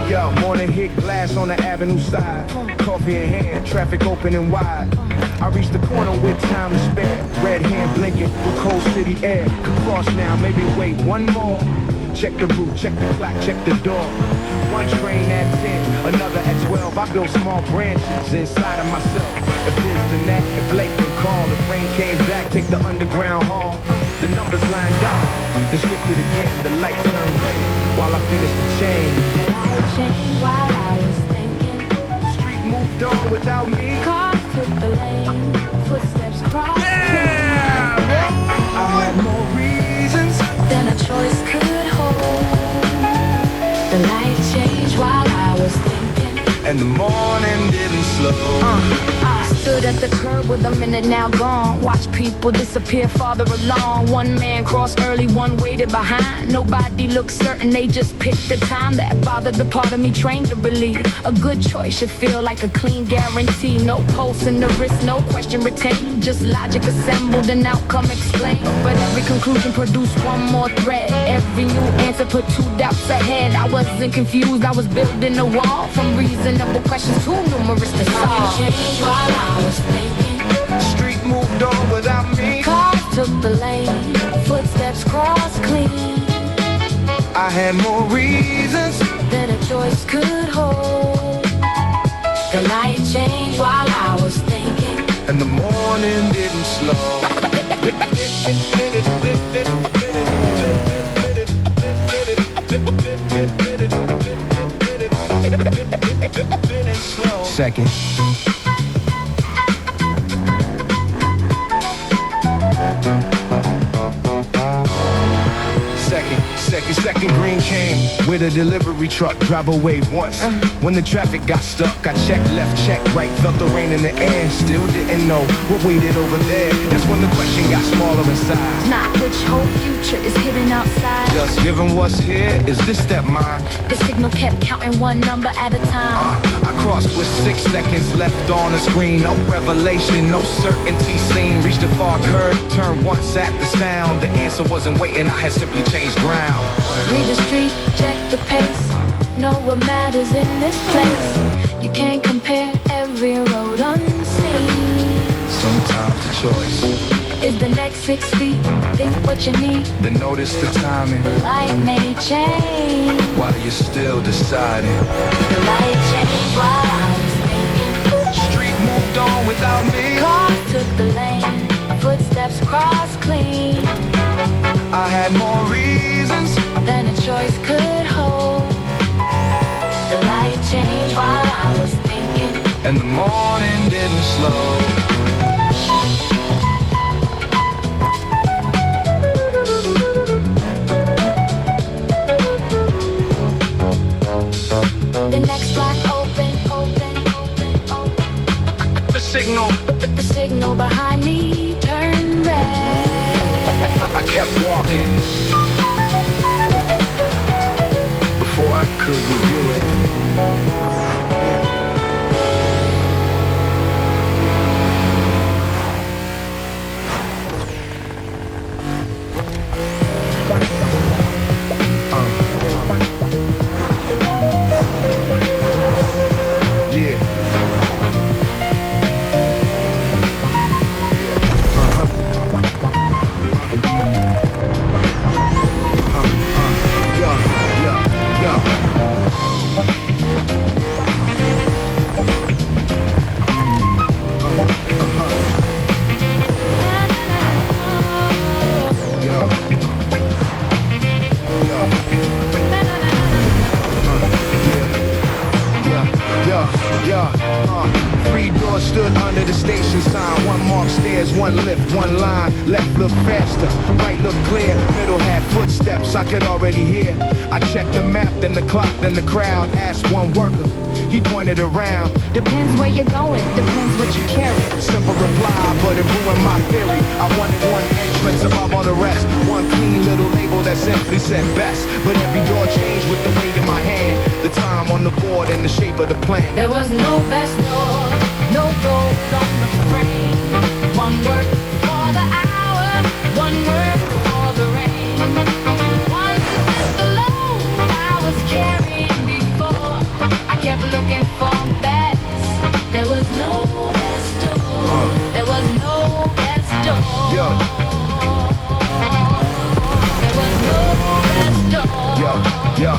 Yo, morning hit glass on the avenue side. Coffee in hand, traffic open and wide. I reach the corner with time to spare. Red hand blinking with cold city air. Could cross now, maybe wait one more. Check the route, check the clock, check the door. One train at 10, another at 12. I build small branches inside of myself. If this and that, if late can call. If rain came back, take the underground hall. The numbers lined up, then skip it again. The light turned red while I finish the chain. While I was thinking, The street moved on without me. cars took the lane, footsteps crossed. I had more reasons Then a choice could hold. The light changed while I was thinking. and the morning didn't slow. I stood at the curb with a minute now gone. Watch people disappear farther along. One man crossed early, one waited behind. Nobody looked certain, they just picked the time. That bothered the part of me trained to believe a good choice should feel like a clean guarantee. No pulse in the wrist, no question retained. Just logic assembled and outcome explained. But every conclusion produced one more thread. Every new answer put two doubts ahead. I wasn't confused, I was building a wall from reasonable questions too numerous to solve. The While I was thinking, street moved on without me. cars took the lane, footsteps crossed clean. I had more reasons Then a choice could hold. The light changed while I was thinking. and the morning didn't slow. Second. Second green came with a delivery truck. Driver waved once. When the traffic got stuck, I checked left, checked right. Felt the rain in the air. Still didn't know what waited over there. That's when the question got smaller in size. Not which whole future is hidden outside. Just given what's here, is this step mine? The signal kept counting one number at a time. I crossed with 6 seconds left on the screen. No revelation, no certainty seen. Reached the far curve, turned once at the sound. The answer wasn't waiting, I had simply changed ground. Read the street, check the pace. Know what matters in this place. You can't compare every road unseen. Sometimes the choice, Is the next 6 feet, think what you need. then notice the timing Light may change. while you're still deciding. The light changed while I was thinking. Street moved on without me. Cars took the lane, footsteps crossed clean. I had more reasons Then a choice could hold. The light changed while I was thinking. and the morning didn't slow. The next block open. The signal, The signal behind me turned red. I kept walking before I could review it. Yeah. Yo. one lift, one line. Left look faster, right look clear. Middle had footsteps I could already hear. I checked the map, then the clock, then the crowd. Asked one worker, he pointed around. Depends where you're going, depends what you carry. Simple reply, but it ruined my theory. I wanted one entrance above all the rest. One clean little label that simply said best. But every door changed with the weight in my hand. The time on the board and the shape of the plan. There was no best door, no gold on the frame. One word for the hour, one word for the rain. One is the load I was carrying before. I kept looking for best. There was no best door. There was no best door. Yo. There was no best door. Yo.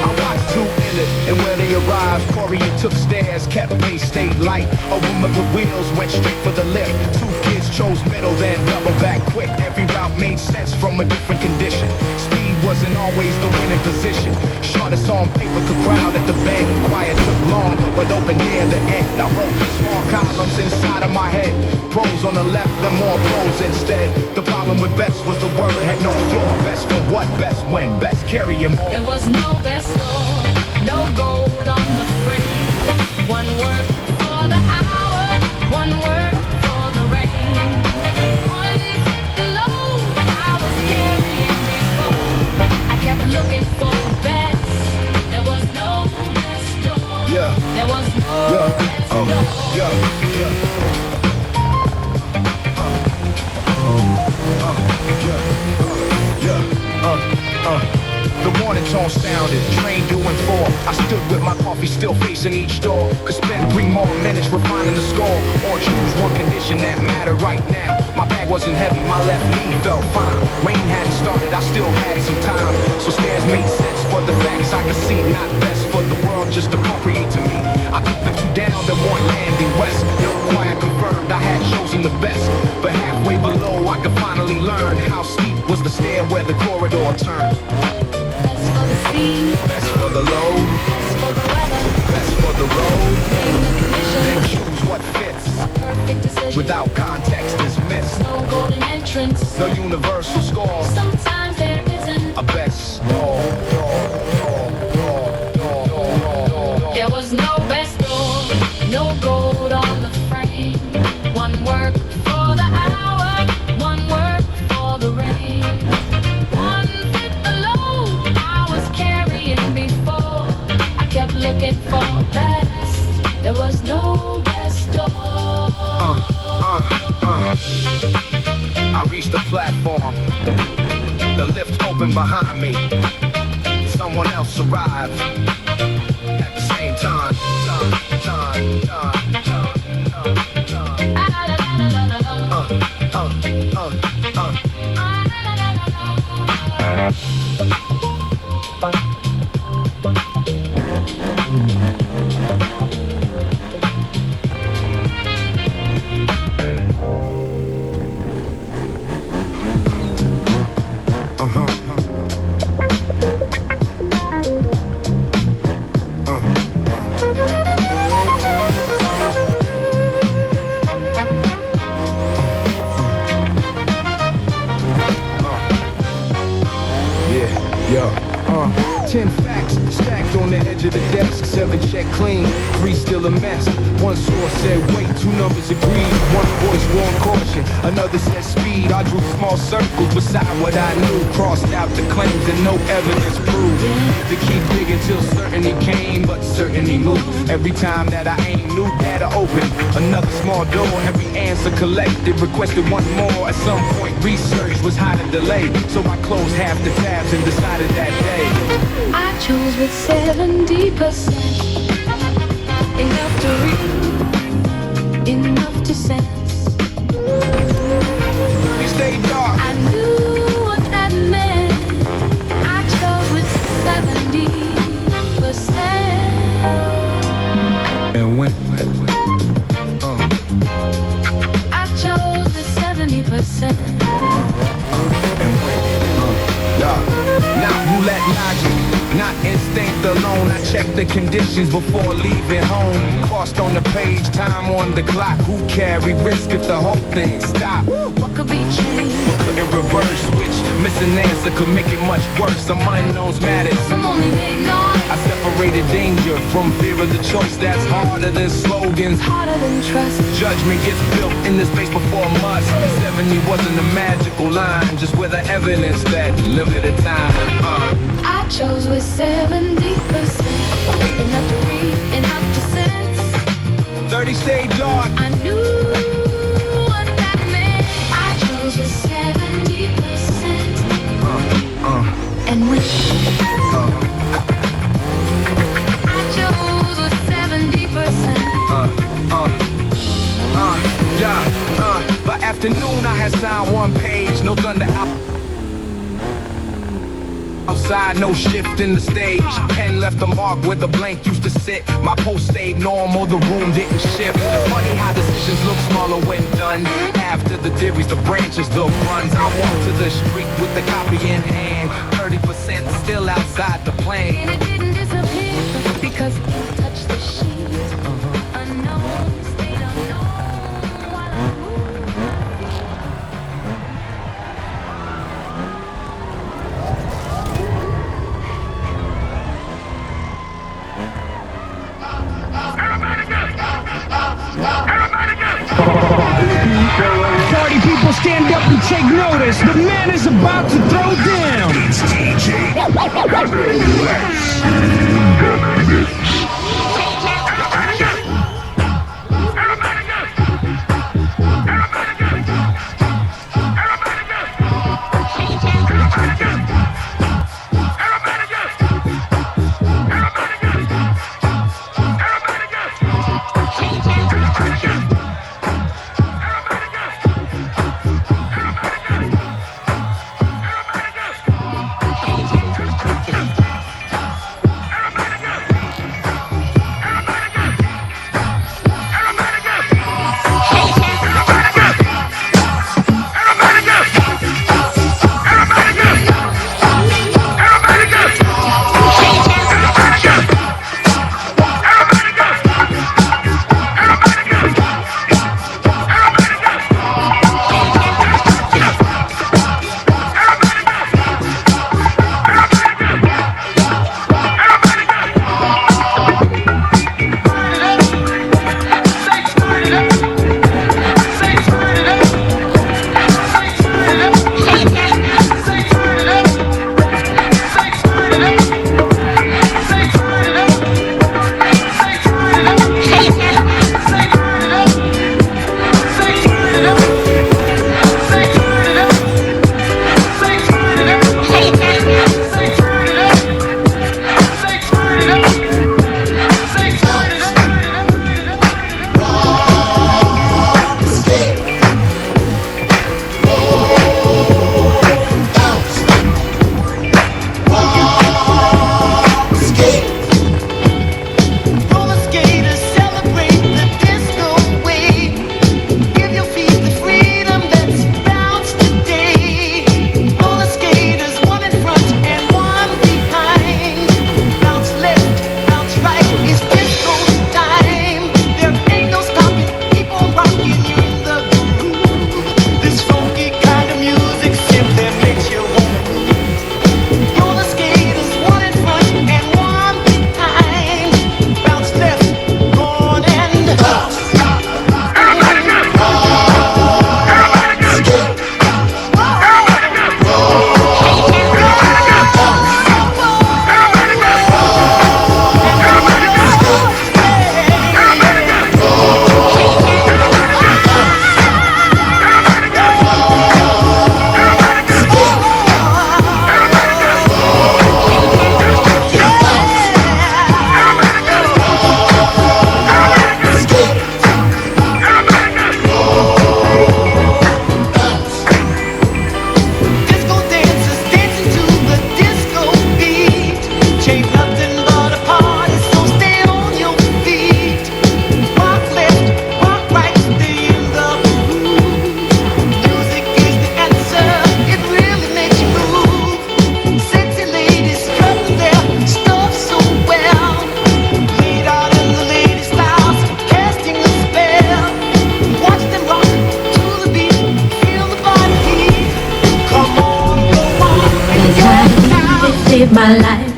I watched two in it, and when they arrived, Corey took stairs, kept pace, stayed light. A woman with wheels went straight for the lift. Two kids chose middle, then double back quick. Every route made sense from a different condition. Speed wasn't always the winning position. Shortest on paper could crowd at the bend. Quiet took long, but open near the end. I wrote small columns inside of my head. Pros on the left, and more pros instead. The problem with best was the word had no floor. Best for what? Best when? Best carrying more. There was no best door, no gold on the frame. One word for the hour, one word for the rain. One hit the load I was carrying before. I kept looking for best. There was no best door. Yeah. There was no best door. The morning tone sounded, train doing 4. I stood with my coffee still facing each door. Could spend 3 more minutes refining the score, or choose one condition that mattered right now. My bag wasn't heavy, my left knee felt fine. Rain hadn't started, I still had some time. So stairs made sense for the facts I could see. Not best for the world, just appropriate to me. I took the 2 down, then one landing west. No quiet confirmed I had chosen the best. But halfway below I could finally learn how steep was the stair where the corridor turned. Best for the speed, Best for the load, best for the weather. best for the road. Name the condition, Then choose what fits. a perfect decision. Without context is missed. No golden entrance. No universal score. Sometimes there isn't. A best score. There was no best door, no gold on the frame. One word for the hour, one word for the rain. One fit the load I was carrying before. I kept looking for best. There was no best door. I reached the platform. The lift opened behind me. Someone else arrived. At the same time. Yo, 10 facts stacked on the edge of the desk. 7 check clean, 3 still a mess. One source said wait, 2 numbers agreed. One voice warned caution, another said speed. I drew small circles beside what I knew. Crossed out the claims and no evidence proved. To keep digging till certainty came, but certainty moved. Every time that I aimed, new data opened. Another small door, every answer collected. Requested one more, at some point research was high to delay. So I closed half the tabs and decided that day I chose with 70%. Enough to read, enough to sense. we stayed dark. I knew what that meant. I chose with 70%. And when I chose with 70%. now roulette logic. not instinct alone. I check the conditions before leaving home. Cost on the page, time on the clock. Who carry risk if the whole thing stop? What could be changed? Couldn't reverse switch, missing answer could make it much worse. Some unknowns matters. I'm only waiting on. I separated danger from fear of the choice that's harder than slogans. Harder than trust. Judgment gets built in the space before must. 70 wasn't a magical line, just with the evidence that limited time. I chose with 70%. Enough to read, enough to sense. 30 stay dark. I knew what that meant. I chose with 70%. And when I chose with 70%. By afternoon I had signed one page, no thunder out. Outside, no shift in the stage. Pen left a mark where the blank used to sit. My post stayed normal, the room didn't shift. Funny how decisions look smaller when done. After the theories, the branches, the runs. I walk to the street with the copy in hand. 30% still outside the plan. And it didn't disappear because it touched the sheet. Unknown, stayed unknown while I moved. Party people, stand up and take notice. The man is about to throw down. It's saved my life.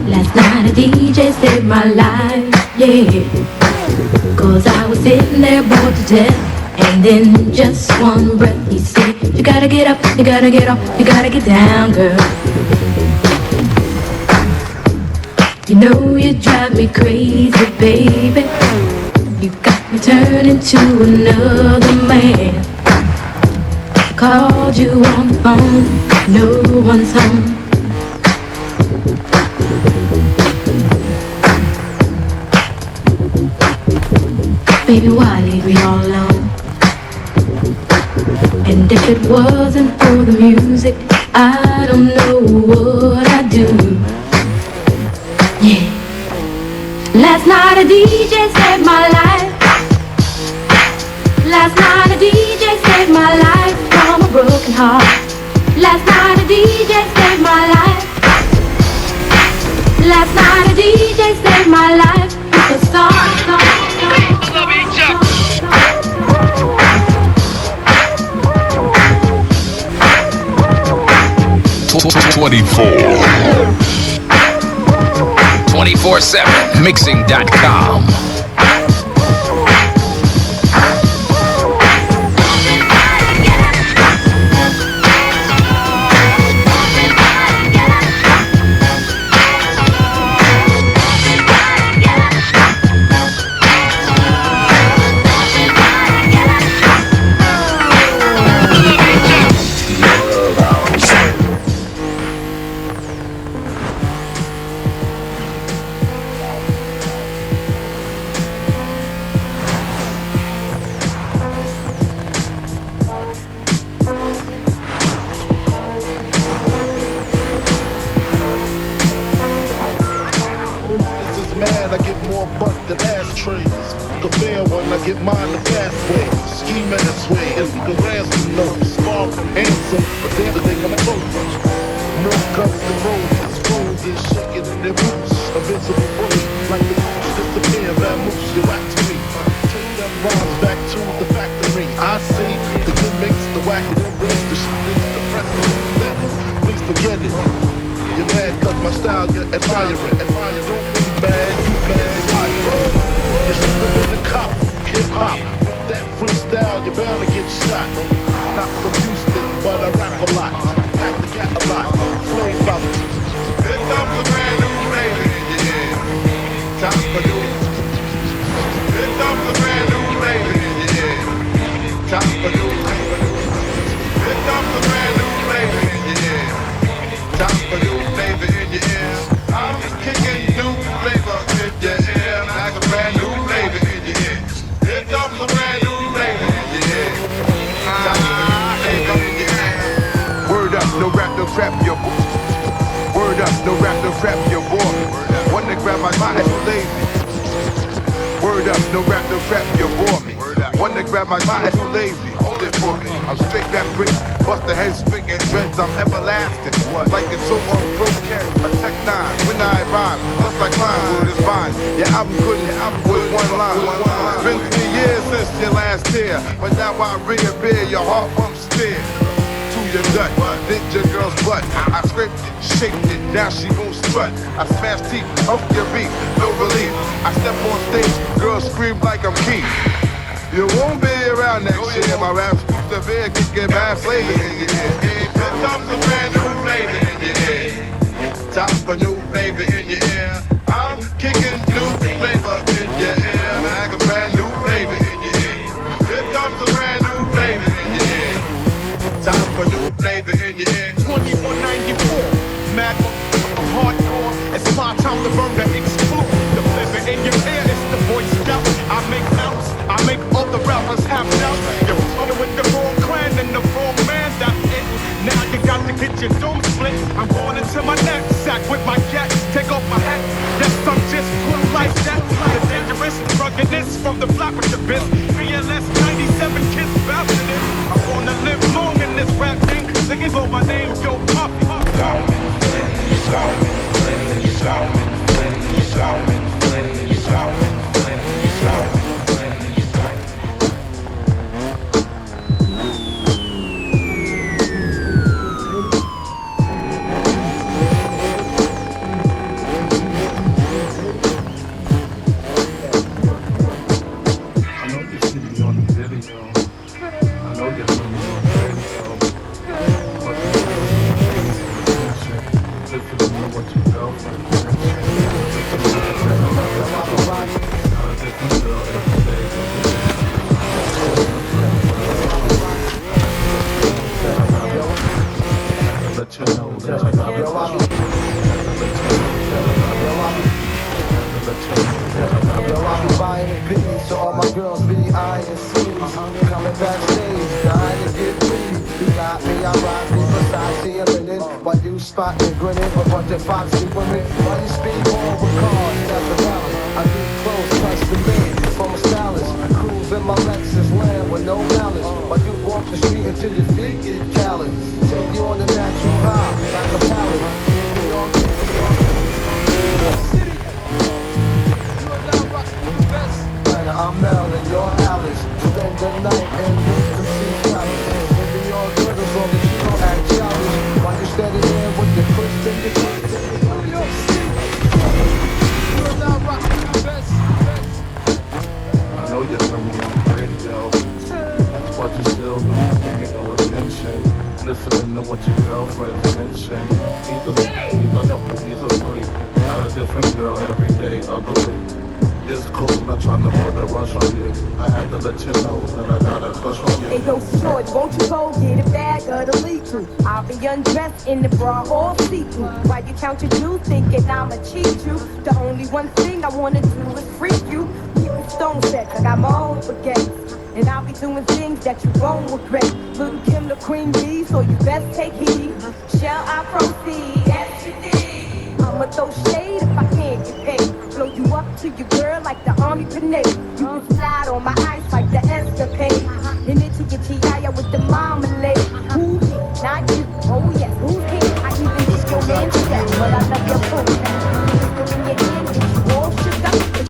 Last night a DJ saved my life, yeah. 'Cause I was sitting there bored to death, and in just one breath he said, you gotta get up, you gotta get off, you gotta get down, girl. You know you drive me crazy, baby. You got me turning to another man. Called you on the phone, no one's home. Baby, why leave me all alone? And if it wasn't for the music, I don't know what I'd do. Yeah. Last night a DJ saved my life. Last night a DJ saved my life from a broken heart. Last night a DJ saved my life. Last night a DJ saved my life with a song. 24/7 mixing.com. Get mine the fast way, scheme in this way, it's the ransom notes, far from handsome, but they're the thing I'm close. No guns and roses, roses shaking in their boots, a visible bully, like the boots disappear, that moves you back to me. Take them rhymes back to the factory, I see the gimmicks, the whack and the rings, the shit, the precedent, please forget it. You're mad cause my style you're admiring, don't be bad, you bad, you're slipping in the cop. Hip-hop, that freestyle, you're bound to get shot. Not from Houston, but I rap a lot. Pack the cat a lot, flame bubbles. Here comes a brand new flavor, yeah. Time for new. Here comes a brand new flavor, yeah. Time for new. Here comes a brand new flavor, yeah. Time for new flavor in your ear. I'm kicking new flavor in your ear. Like a brand new flavor in your ear. Here comes a brand new flavor, yeah. Word up, no rap, no trap, your boy. Word up, no rap, no trap, your boy. One that grab my mind, that's lazy. Word up, no rap, no trap, your boy. One that grab my mind, that's lazy. Hold it for me. I'm straight that brick, bust the head, spinning dreads, I'm everlasting. Like it's so on broadcast, a tech 9. When I rhyme, just like mine, word is fine. Yeah, I'm good, with one line. Been 3 years since your last year, but now I reappear, your heart pumps still. To your gut, did your girl's butt. I scraped it, shaped it, now she won't strut. I smash teeth, up your beat, no relief. I step on stage, girls scream like I'm Keith. You won't be around next year, my rap's severe, can get bad flavor in your ear. Here comes a brand new flavor in your ear. Time for new flavor in your ear. I'm kicking new flavor in your ear. Like a brand new flavor in your ear. Here comes a brand new flavor in your ear. Time for new flavor in your ear. 2194, mad hardcore. It's my time to burn the explode. The flavor in your ear is the voice scout. I make outs, I make all the rappers have doubts. You're fucking with the wrong clan and the wrong man, that's it. Now you got to get your dome split. I'm going into my knapsack with my cat. Take off my hat. Yes, I'm just cool like that. The dangerous ruggedness from the block with the biz. BLS 97 kids bouncing it. I wanna live long in this rap thing. Singing for my name, yo, pop. Let you know that I got a crush on you. Yo, I be buying beats, so all my girls be eyeing C's. Coming backstage, dying to get free. You got me, I ride me beside you linen. While you spotting, grinning, but bunch of foxy women. While you speed on with cars, that's a balance. I get close, custom made from a stylist. Cruise in my Lexus land with no malice. While you walk the street until your feet get callous. Take you on the natural high, like a pallet. I'm Mel and you're Alice. Spend the night and look to see Alice. Maybe you're good as long as you don't act childish. While you steady there with the twist and the twist. New York City. You are now rocking the best. I know you're from the radio, but you still don't pay no attention. Listening to what your girlfriend mentioned. He's a freak, not a different girl every day, ugly. It's cool, I'm not trying to put a rush on you. I had to let you know that I got a crush on you. Hey, yo, short, won't you go get a bag of the lethal? I'll be undressed in the bra all see-through. While you count your jewels, thinking I'ma cheat you. The only one thing I wanna do is freak you. Keep it stone set, I got my own baguettes. And I'll be doing things that you won't regret. Little Kim the queen bee, so you best take heed. Shall I proceed? Yes, indeed. I'ma throw shade if I can't get paid. Blow you up to your girl like the army grenade. You can slide on my ice like the escapade. And then to get T.I. with the marmalade. Who? Not you. Oh yes, who's here? I even get your man to death, but I love your food.